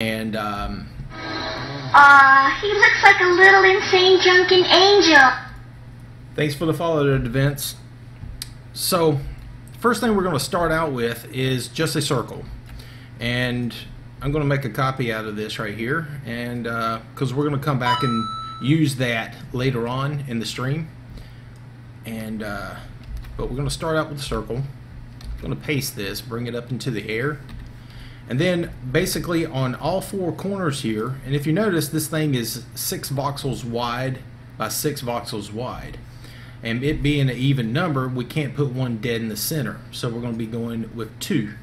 And he looks like a little insane drunken angel. thanks for the follow, Vince. So, first thing we're going to start out with is just a circle, and I'm going to make a copy out of this right here, and because we're going to come back and use that later on in the stream. And but we're going to start out with a circle. I'm going to paste this, bring it up into the air. And then basically on all four corners here, and if you notice, this thing is 6 voxels wide by 6 voxels wide. And it being an even number, we can't put one dead in the center. So we're going to be going with 2.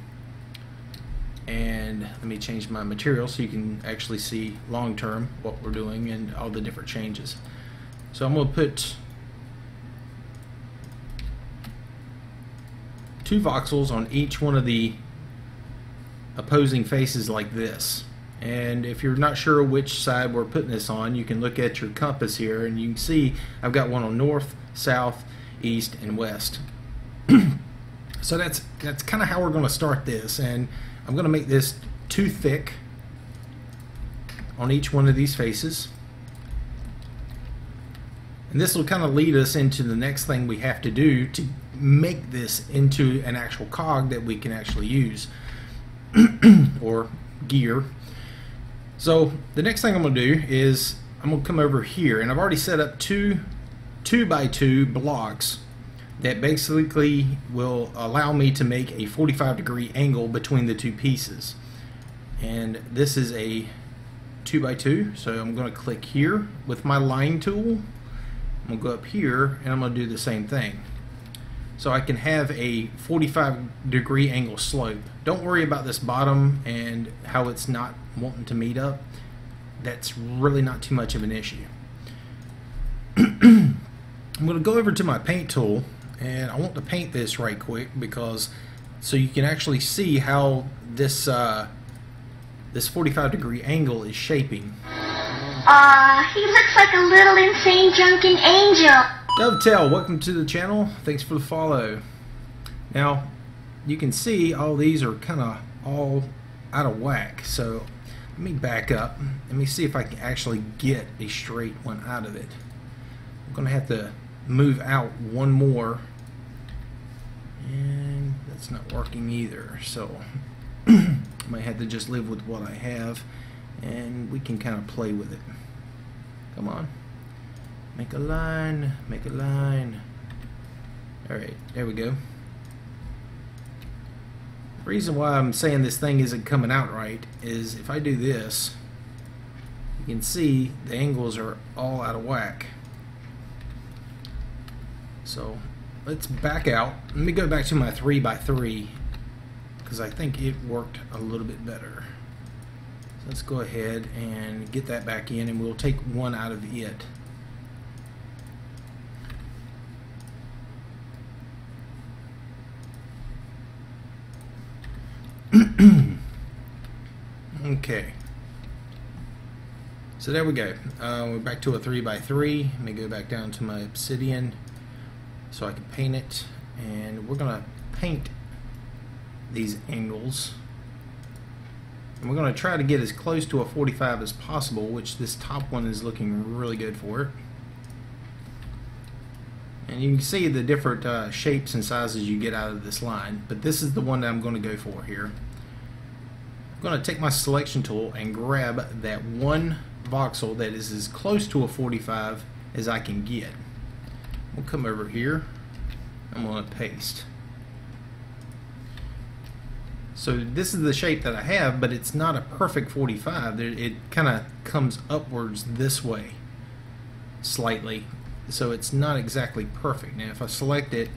And let me change my material so you can actually see long term what we're doing and all the different changes. So I'm going to put 2 voxels on each one of the opposing faces like this. And if you're not sure which side we're putting this on, you can look at your compass here and you can see I've got one on north, south, east, and west. So that's kind of how we're going to start this, and I'm going to make this too thick on each one of these faces. And this will kind of lead us into the next thing we have to do to make this into an actual cog that we can actually use. Or gear. So the next thing I'm going to do is I'm going to come over here, and I've already set up two 2x2 blocks that basically will allow me to make a 45-degree angle between the two pieces. And this is a 2x2, so I'm going to click here with my line tool. I'm going to go up here and I'm going to do the same thing. So I can have a 45-degree angle slope. Don't worry about this bottom and how it's not wanting to meet up. That's really not too much of an issue. I'm going to go over to my paint tool, and I want to paint this right quick because so you can actually see how this this 45-degree angle is shaping. He looks like a little insane drunken angel. Dovetail, welcome to the channel. Thanks for the follow. Now, you can see all these are kind of all out of whack. So let me back up. Let me see if I can actually get a straight one out of it. I'm going to have to move out one more. And that's not working either. So I might have to just live with what I have. And we can kind of play with it. Come on. Make a line, make a line. Alright, there we go. The reason why I'm saying this thing isn't coming out right is if I do this, you can see the angles are all out of whack. So let's back out. Let me go back to my 3x3 because I think it worked a little bit better. So let's go ahead and get that back in, and we'll take one out of it. Okay, so there we go. We're back to a 3x3. Let me go back down to my obsidian so I can paint it, and we're gonna paint these angles, and we're gonna try to get as close to a 45 as possible, which this top one is looking really good for it. And you can see the different shapes and sizes you get out of this line, but this is the one that I'm going to go for here. I'm going to take my selection tool and grab that one voxel that is as close to a 45 as I can get. We'll come over here. I'm going to paste. So this is the shape that I have, but it's not a perfect 45. It kind of comes upwards this way slightly. So it's not exactly perfect. Now if I select it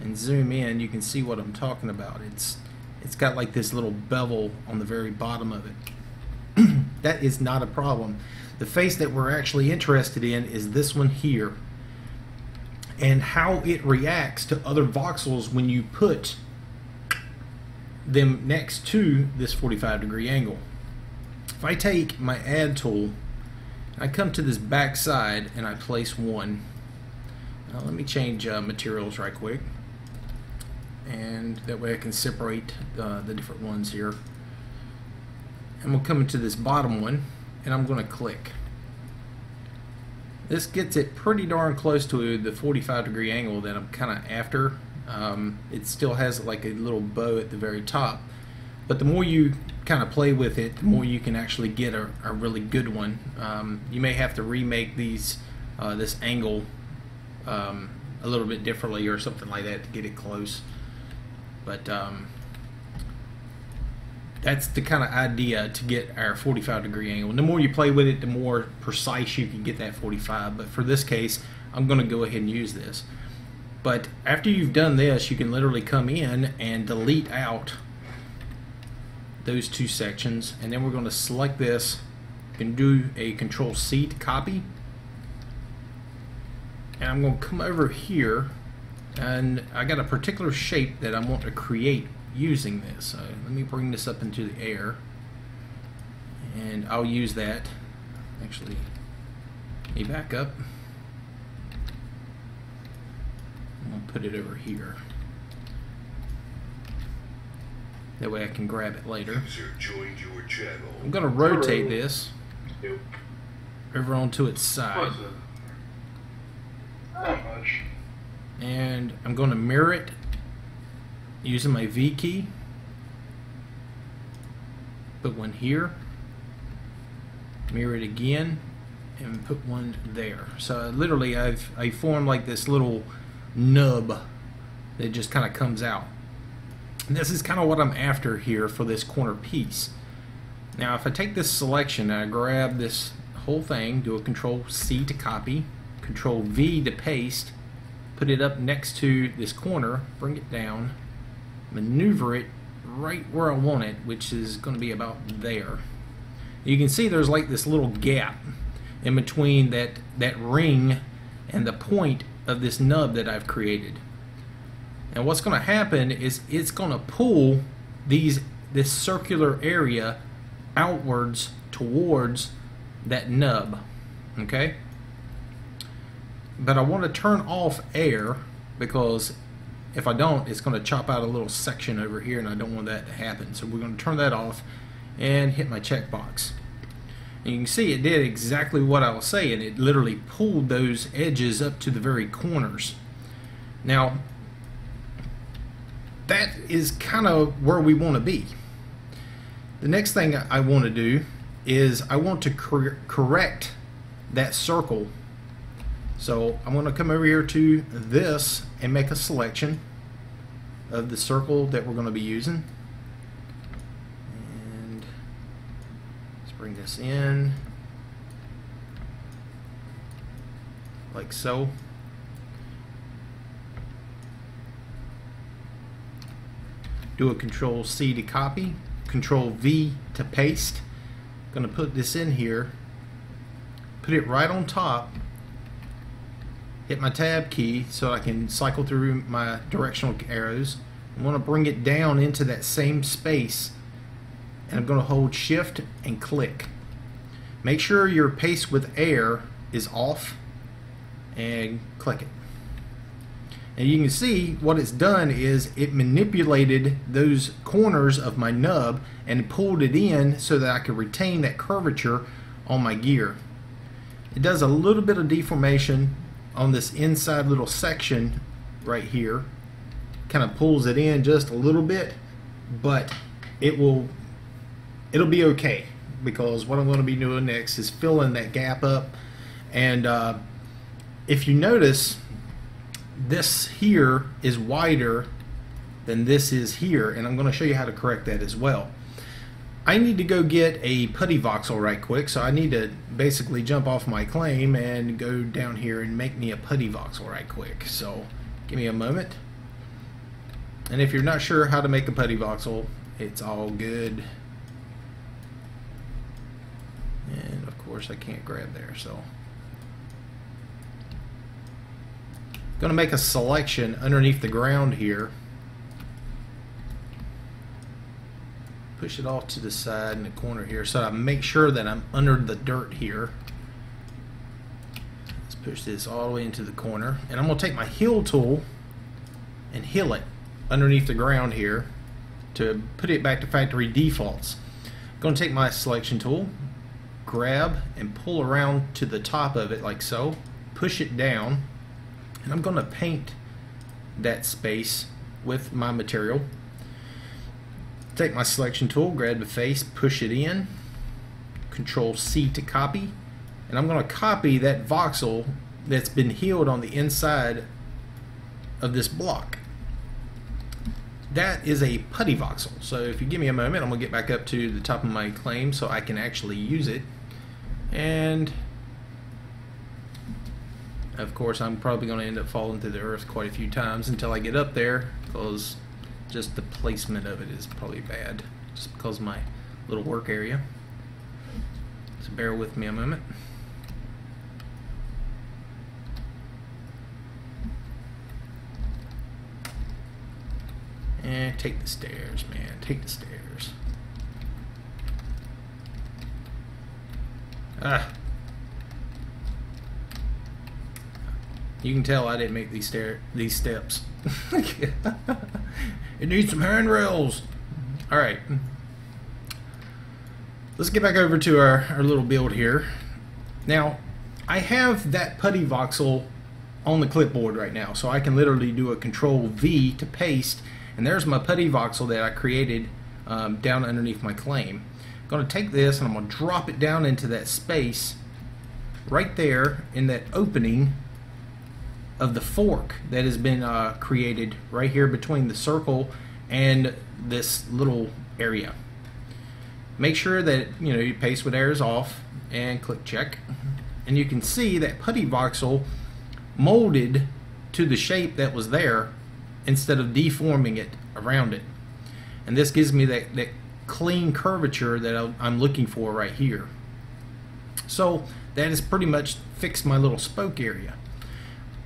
and zoom in, you can see what I'm talking about. It's got like this little bevel on the very bottom of it. That is not a problem. The face that we're actually interested in is this one here, and how it reacts to other voxels when you put them next to this 45-degree angle. If I take my add tool, I come to this back side and I place one. Now let me change materials right quick, and that way I can separate the different ones here. I'm going to come into this bottom one and I'm going to click. This gets it pretty darn close to the 45-degree angle that I'm kind of after. It still has like a little bow at the very top, but the more you kind of play with it, the more you can actually get a really good one. You may have to remake these this angle a little bit differently or something like that to get it close, but that's the kind of idea to get our 45-degree angle. And the more you play with it, the more precise you can get that 45. But for this case, I'm going to go ahead and use this. But after you've done this, you can literally come in and delete out those two sections. And then we're going to select this. You can do a Control-C to copy. And I'm going to come over here. And I got a particular shape that I want to create using this. So let me bring this up into the air, and I'll use that. Actually, let me back up. I'm gonna put it over here. That way I can grab it later. I'm gonna rotate this over onto its side, and I'm gonna mirror it using my V key. Put one here, mirror it again, and put one there. So literally I formed like this little nub that just kind of comes out. And this is kind of what I'm after here for this corner piece. Now if I take this selection and I grab this whole thing, do a Control-C to copy, Control-V to paste, put it up next to this corner, bring it down, maneuver it right where I want it, which is going to be about there. You can see there's like this little gap in between that ring and the point of this nub that I've created. And what's going to happen is it's going to pull this circular area outwards towards that nub. Okay? But I want to turn off air, because if I don't, it's going to chop out a little section over here, and I don't want that to happen. So we're going to turn that off and hit my checkbox. And you can see it did exactly what I was saying. It literally pulled those edges up to the very corners. Now, that is kind of where we want to be. The next thing I want to do is I want to correct that circle. So I'm going to come over here to this and make a selection of the circle that we're going to be using. And let's bring this in like so. Do a Control-C to copy, Control-V to paste. I'm going to put this in here, put it right on top. Hit my tab key so I can cycle through my directional arrows. I want to bring it down into that same space, and I'm going to hold shift and click. Make sure your paste with air is off and click it. And you can see what it's done is it manipulated those corners of my nub and pulled it in so that I could retain that curvature on my gear. It does a little bit of deformation on this inside little section right here. Kind of pulls it in just a little bit, but it'll be okay, because what I'm going to be doing next is filling that gap up. And if you notice, this here is wider than this is here, and I'm going to show you how to correct that as well. I need to go get a putty voxel right quick, so I need to basically jump off my claim and go down here and make me a putty voxel right quick. So give me a moment. And if you're not sure how to make a putty voxel, it's all good. And of course I can't grab there, so I'm going to make a selection underneath the ground here. Push it off to the side in the corner here so I make sure that I'm under the dirt here. Let's push this all the way into the corner, and I'm going to take my heel tool and heel it underneath the ground here to put it back to factory defaults. I'm Going to take my selection tool, grab and pull around to the top of it like so, push it down, and I'm going to paint that space with my material. Take my selection tool, grab the face, push it in, Control C to copy, and I'm going to copy that voxel that's been healed on the inside of this block. That is a putty voxel. So if you give me a moment, I'm going to get back up to the top of my claim so I can actually use it. And of course I'm probably going to end up falling through the earth quite a few times until I get up there, because just the placement of it is probably bad, just because of my little work area. So bear with me a moment. And take the stairs, man. Take the stairs. Ah. You can tell I didn't make these steps. It needs some handrails. All right. Let's get back over to our little build here. Now, I have that putty voxel on the clipboard right now, so I can literally do a Control V to paste. And there's my putty voxel that I created down underneath my claim. I'm going to take this and I'm going to drop it down into that space right there in that opening of the fork that has been created right here between the circle and this little area. Make sure that you paste what air is off and click check, and you can see that putty voxel molded to the shape that was there instead of deforming it around it. And this gives me that clean curvature that I'm looking for right here. So that has pretty much fixed my little spoke area.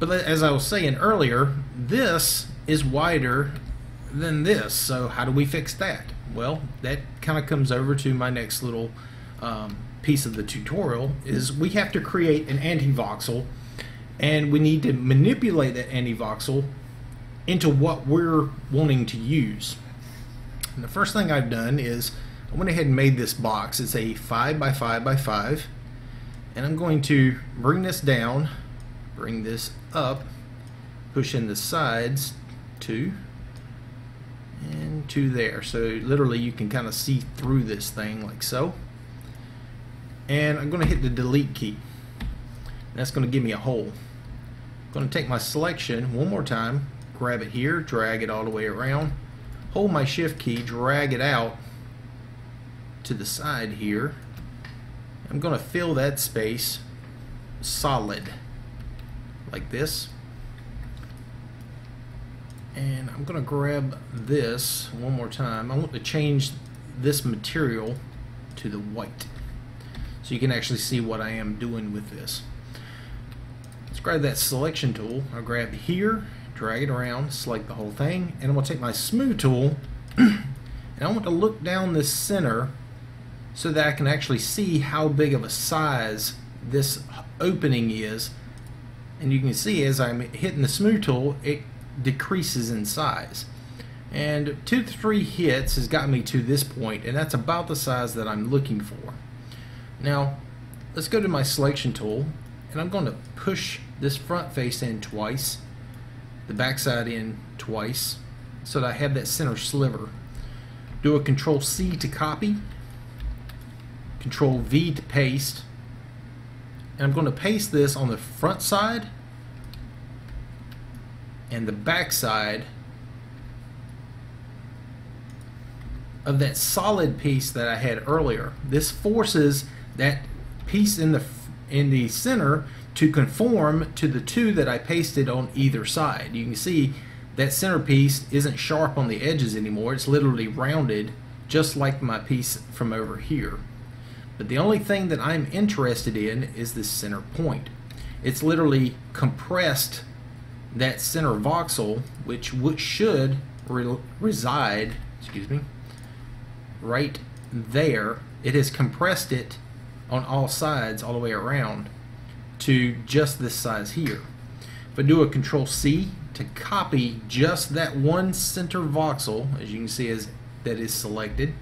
But as I was saying earlier, this is wider than this. So how do we fix that? Well, that kind of comes over to my next little piece of the tutorial, is we have to create an anti-voxel, and we need to manipulate that anti-voxel into what we're wanting to use. And the first thing I've done is I went ahead and made this box. It's a 5 by 5 by 5, and I'm going to bring this down, bring this up, push in the sides 2 and 2 there, so literally you can kind of see through this thing like so. And I'm going to hit the delete key. That's going to give me a hole. I'm going to take my selection one more time, grab it here, drag it all the way around, hold my shift key, drag it out to the side here. I'm going to fill that space solid like this, and I'm going to grab this one more time. I want to change this material to the white so you can actually see what I am doing with this. Let's grab that selection tool. I'll grab here, drag it around, select the whole thing, and I'm going to take my smooth tool and I want to look down this center so that I can actually see how big of a size this opening is. And you can see as I'm hitting the smooth tool, it decreases in size. And 2 to 3 hits has got me to this point, and that's about the size that I'm looking for. Now, let's go to my selection tool, and I'm going to push this front face in twice, the back side in twice, so that I have that center sliver. Do a Control C to copy, Control V to paste, and I'm going to paste this on the front side and the back side of that solid piece that I had earlier. This forces that piece in the center to conform to the 2 that I pasted on either side. You can see that center piece isn't sharp on the edges anymore. It's literally rounded, just like my piece from over here. But the only thing that I'm interested in is this center point. It's literally compressed that center voxel, which should reside, right there. It has compressed it on all sides, all the way around, to just this size here. If I do a Control C to copy just that one center voxel, as you can see that is selected,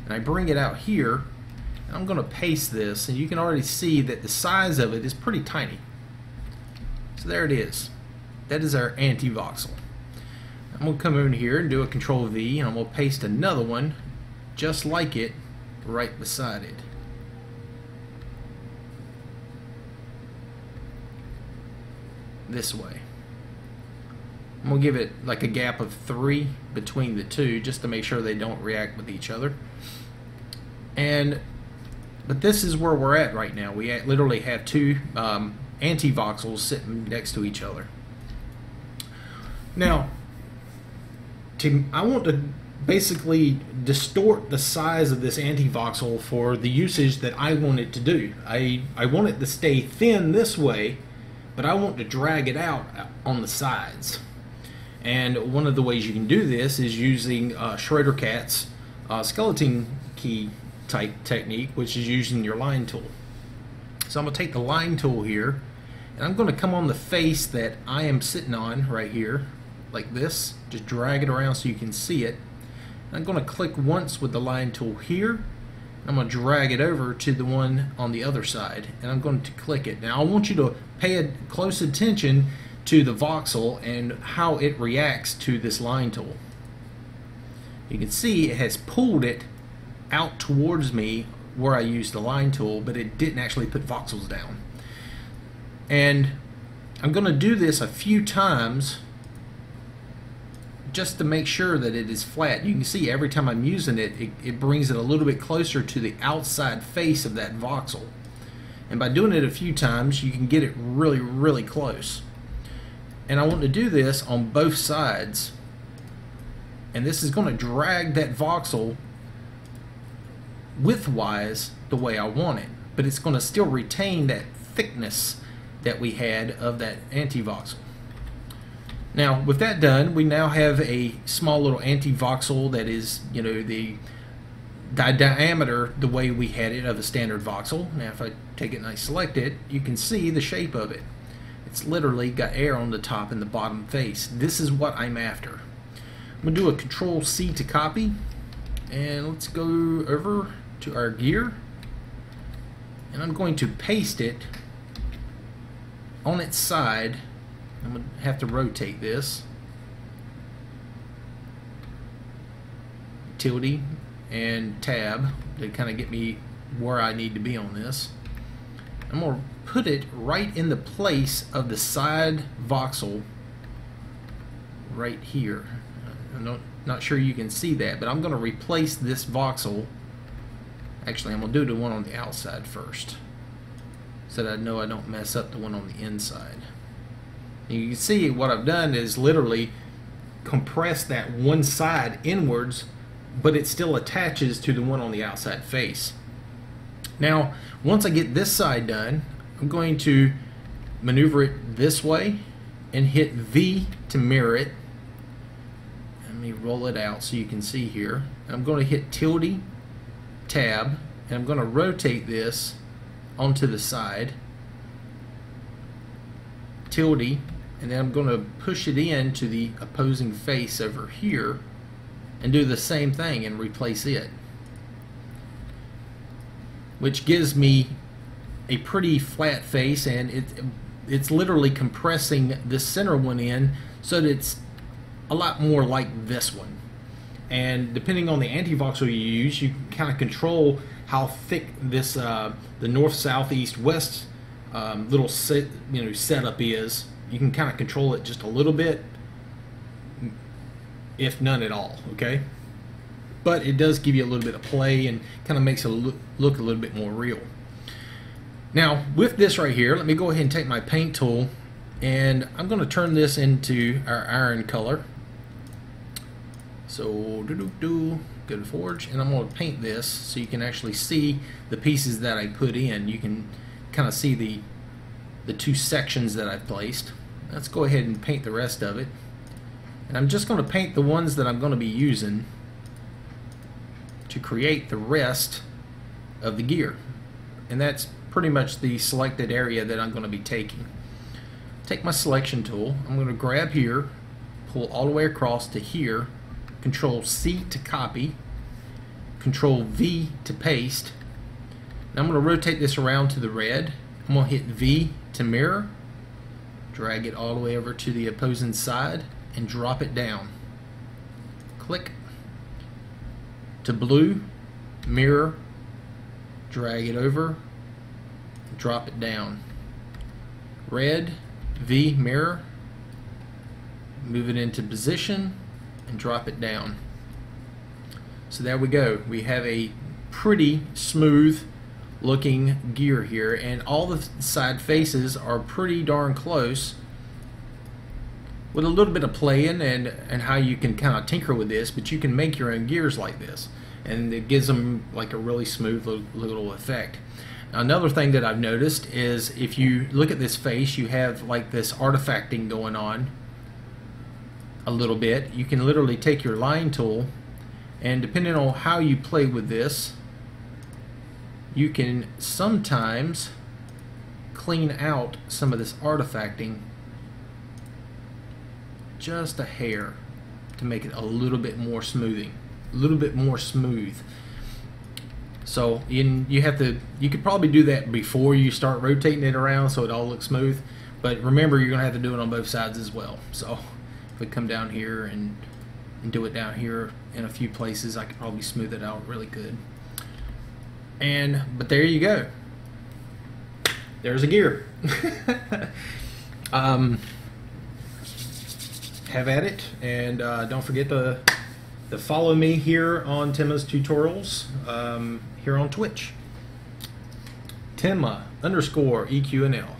and I bring it out here, and I'm going to paste this, and you can already see that the size of it is pretty tiny. So there it is. That is our anti-voxel. I'm going to come over here and do a Control V, and I'm going to paste another one just like it right beside it. This way. I'm going to give it like a gap of 3 between the two just to make sure they don't react with each other. But this is where we're at right now. We literally have two anti-voxels sitting next to each other. Now, I want to basically distort the size of this anti-voxel for the usage that I want it to do. I want it to stay thin this way, but I want to drag it out on the sides. And one of the ways you can do this is using Schroeder Cat's skeleton key type technique, which is using your line tool. So I'm going to take the line tool here, and I'm going to come on the face that I am sitting on right here, like this. Just drag it around so you can see it. I'm going to click once with the line tool here. I'm going to drag it over to the one on the other side, and I'm going to click it. Now I want you to pay close attention to the voxel and how it reacts to this line tool. You can see it has pulled it out towards me where I used the line tool, but it didn't actually put voxels down. And I'm going to do this a few times just to make sure that it is flat. You can see every time I'm using it, it brings it a little bit closer to the outside face of that voxel. And by doing it a few times, you can get it really, really close. And I want to do this on both sides. And this is going to drag that voxel widthwise the way I want it. But it's going to still retain that thickness that we had of that anti-voxel. Now, with that done, we now have a small little anti-voxel that is, you know, the diameter the way we had it of a standard voxel. Now, if I take it and I select it, you can see the shape of it. It's literally got air on the top and the bottom face. This is what I'm after. I'm going to do a Control C to copy, and let's go over to our gear, and I'm going to paste it on its side. I'm going to have to rotate this. Tilde and tab to kind of get me where I need to be on this. I'm going to put it right in the place of the side voxel right here. I'm not sure you can see that, but I'm going to replace this voxel. Actually, I'm going to do the one on the outside first, so that I know I don't mess up the one on the inside. And you can see what I've done is literally compress that one side inwards, but it still attaches to the one on the outside face. Now, once I get this side done, I'm going to maneuver it this way and hit V to mirror it. Let me roll it out so you can see here. I'm going to hit tilde, tab, and I'm going to rotate this onto the side. Tilde, and then I'm going to push it into the opposing face over here and do the same thing and replace it, which gives me a pretty flat face, and it's literally compressing the center one in so that it's a lot more like this one. And depending on the anti-voxel you use, you can kind of control how thick this the north, south, east, west little setup is. You can kind of control it just a little bit, if none at all, okay? But it does give you a little bit of play and kind of makes it look a little bit more real. Now, with this right here, let me go ahead and take my paint tool, and I'm going to turn this into our iron color. So, go to Forge, and I'm going to paint this so you can actually see the pieces that I put in. You can kind of see the two sections that I've placed. Let's go ahead and paint the rest of it. And I'm just going to paint the ones that I'm going to be using to create the rest of the gear. And that's pretty much the selected area that I'm going to be taking. Take my selection tool. I'm going to grab here, pull all the way across to here, Control C to copy, Control V to paste. Now I'm going to rotate this around to the red. I'm going to hit V to mirror, drag it all the way over to the opposing side, and drop it down. Click. To blue, mirror, drag it over, drop it down. Red, V, mirror, move it into position, and drop it down. So there we go. We have a pretty smooth looking gear here, and all the side faces are pretty darn close, with a little bit of playing and how you can kind of tinker with this, but you can make your own gears like this, and it gives them like a really smooth little effect. Now, another thing that I've noticed is if you look at this face, you have like this artifacting going on a little bit. You can literally take your line tool, and depending on how you play with this, you can sometimes clean out some of this artifacting just a hair to make it a little bit more smooth. So you could probably do that before you start rotating it around so it all looks smooth, but remember, you're gonna have to do it on both sides as well. So if we come down here and do it down here in a few places, I could probably smooth it out really good. But there you go. There's a gear. Have at it, and don't forget to follow me here on Timma's Tutorials here on Twitch. Timma _EQNL.